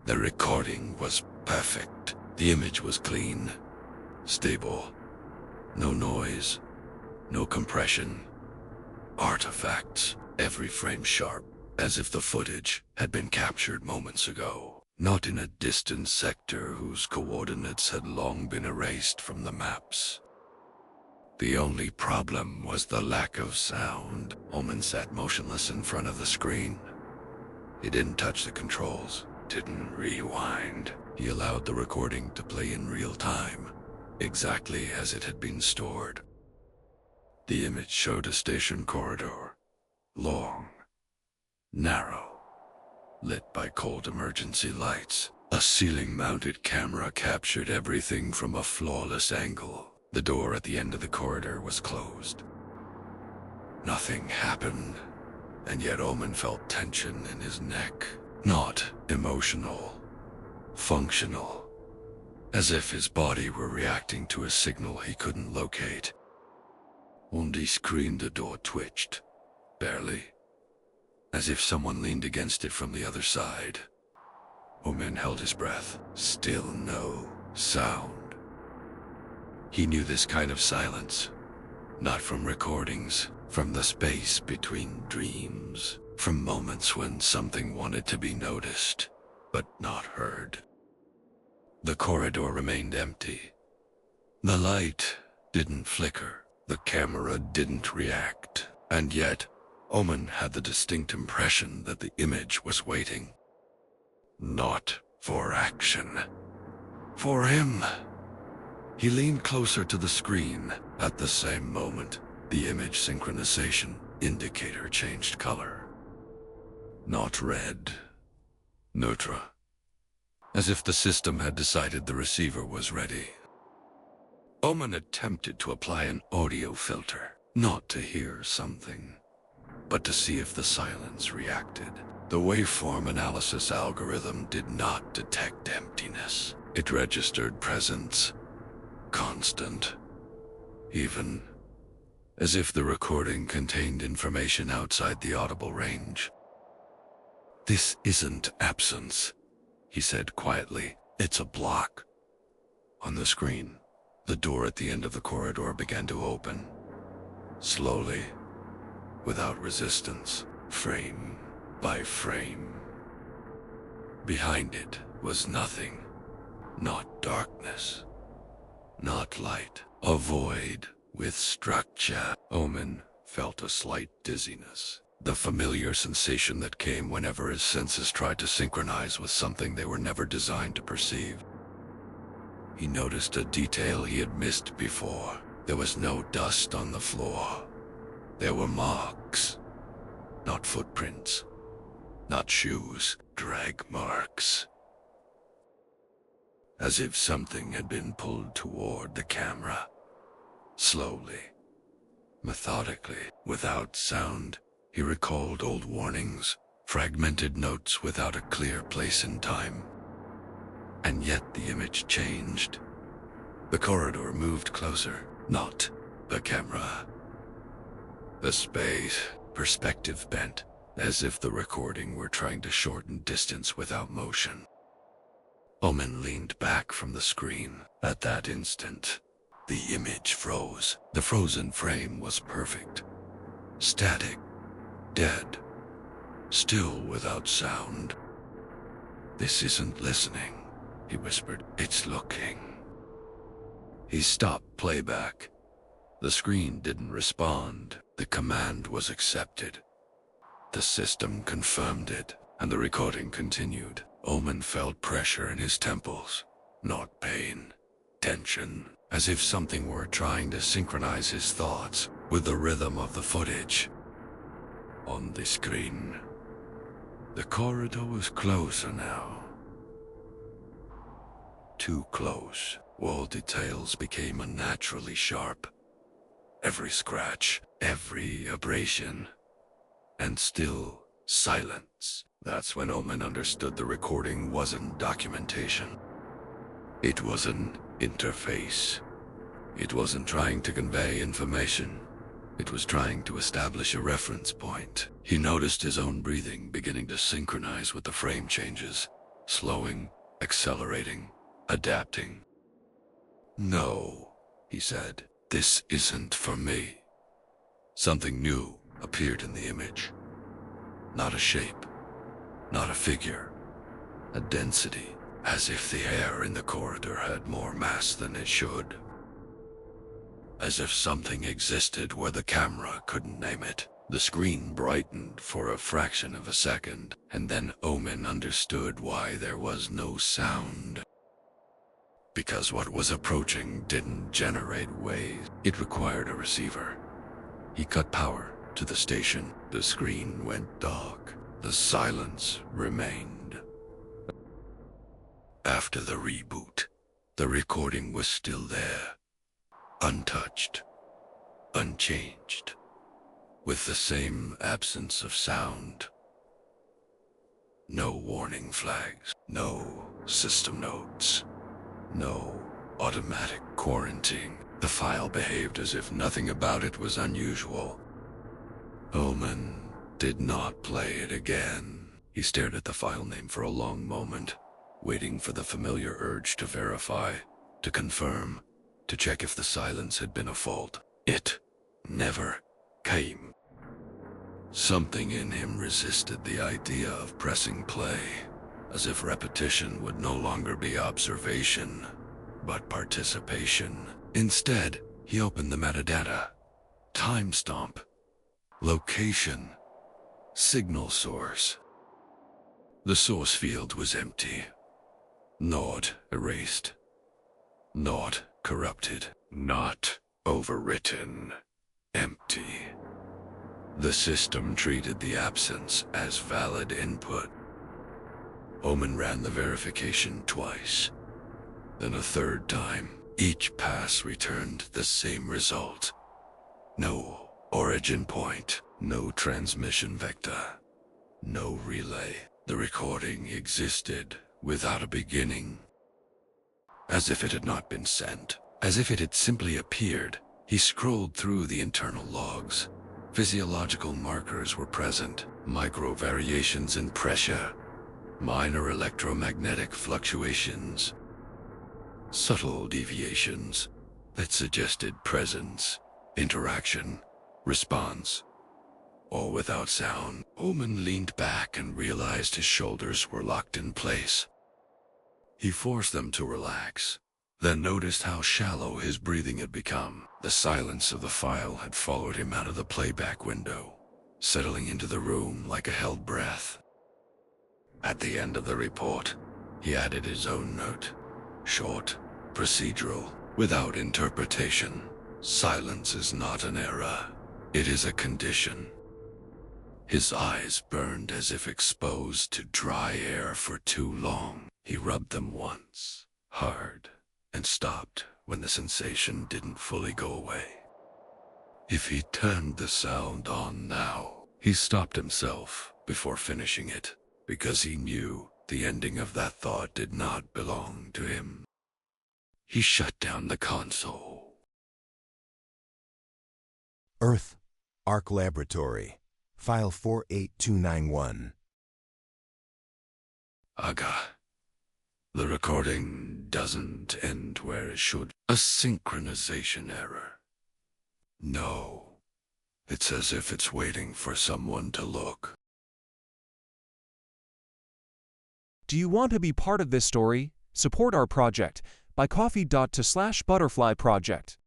The recording was perfect. The image was clean, stable, no noise, no compression. Artifacts, every frame sharp, as if the footage had been captured moments ago, not in a distant sector whose coordinates had long been erased from the maps. The only problem was the lack of sound. Omen sat motionless in front of the screen. He didn't touch the controls, didn't rewind. He allowed the recording to play in real time, exactly as it had been stored. The image showed a station corridor, long, narrow, lit by cold emergency lights. A ceiling-mounted camera captured everything from a flawless angle. The door at the end of the corridor was closed. Nothing happened, and yet Omen felt tension in his neck. Not emotional, functional, as if his body were reacting to a signal he couldn't locate. On the screen, the door twitched, barely, as if someone leaned against it from the other side. Omen held his breath. Still no sound. He knew this kind of silence, not from recordings, from the space between dreams, from moments when something wanted to be noticed, but not heard. The corridor remained empty. The light didn't flicker. The camera didn't react. And yet, Omen had the distinct impression that the image was waiting. Not for action. For him. He leaned closer to the screen. At the same moment, the image synchronization indicator changed color. Not red. Neutral. As if the system had decided the receiver was ready. Omen attempted to apply an audio filter, not to hear something, but to see if the silence reacted. The waveform analysis algorithm did not detect emptiness. It registered presence, constant, even, as if the recording contained information outside the audible range. "This isn't absence," he said quietly. "It's a block." On the screen, the door at the end of the corridor began to open. Slowly, without resistance, frame by frame. Behind it was nothing. Not darkness. Not light. A void with structure. Omen felt a slight dizziness. The familiar sensation that came whenever his senses tried to synchronize with something they were never designed to perceive. He noticed a detail he had missed before. There was no dust on the floor. There were marks. Not footprints. Not shoes. Drag marks. As if something had been pulled toward the camera. Slowly. Methodically. Without sound. He recalled old warnings. Fragmented notes without a clear place in time. And yet the image changed. The corridor moved closer, not the camera. The space, perspective bent, as if the recording were trying to shorten distance without motion. Omen leaned back from the screen. At that instant, the image froze. The frozen frame was perfect. Static, dead, still without sound. "This isn't listening," he whispered. "It's looking." He stopped playback. The screen didn't respond. The command was accepted. The system confirmed it, and the recording continued. Omen felt pressure in his temples. Not pain. Tension. As if something were trying to synchronize his thoughts with the rhythm of the footage. On the screen, the corridor was closer now. Too close. Wall details became unnaturally sharp. Every scratch, every abrasion, and still silence. That's when Omen understood the recording wasn't documentation. It was an interface. It wasn't trying to convey information. It was trying to establish a reference point. He noticed his own breathing beginning to synchronize with the frame changes. slowing, accelerating, adapting. "No," he said, "this isn't for me." Something new appeared in the image. Not a shape, not a figure, a density, as if the air in the corridor had more mass than it should. As if something existed where the camera couldn't name it. The screen brightened for a fraction of a second, and then Omen understood why there was no sound. Because what was approaching didn't generate waves. It required a receiver. He cut power to the station. The screen went dark. The silence remained. After the reboot, the recording was still there, untouched, unchanged, with the same absence of sound. No warning flags, no system notes, no automatic quarantine. The file behaved as if nothing about it was unusual. Omen did not play it again. He stared at the file name for a long moment, waiting for the familiar urge to verify, to confirm, to check if the silence had been a fault. It never came. Something in him resisted the idea of pressing play, as if repetition would no longer be observation, but participation. Instead, he opened the metadata. Timestamp, location, signal source. The source field was empty. Not erased. Not corrupted. Not overwritten. Empty. The system treated the absence as valid input. Omen ran the verification twice, then a third time. Each pass returned the same result. No origin point, no transmission vector, no relay. The recording existed without a beginning. As if it had not been sent, as if it had simply appeared, he scrolled through the internal logs. Physiological markers were present, micro variations in pressure, minor electromagnetic fluctuations, subtle deviations that suggested presence, interaction, response, all without sound. Omen leaned back and realized his shoulders were locked in place. He forced them to relax, then noticed how shallow his breathing had become. The silence of the file had followed him out of the playback window, settling into the room like a held breath. At the end of the report, he added his own note. Short, procedural, without interpretation. Silence is not an error. It is a condition. His eyes burned as if exposed to dry air for too long. He rubbed them once, hard, and stopped when the sensation didn't fully go away. If he turned the sound on now, he stopped himself before finishing it, because he knew the ending of that thought did not belong to him. He shut down the console. Earth, Arc Laboratory, File 48291. Aga. The recording doesn't end where it should. A synchronization error. No. It's as if it's waiting for someone to look. Do you want to be part of this story? Support our project. Buycoffee.to/butterflyproject.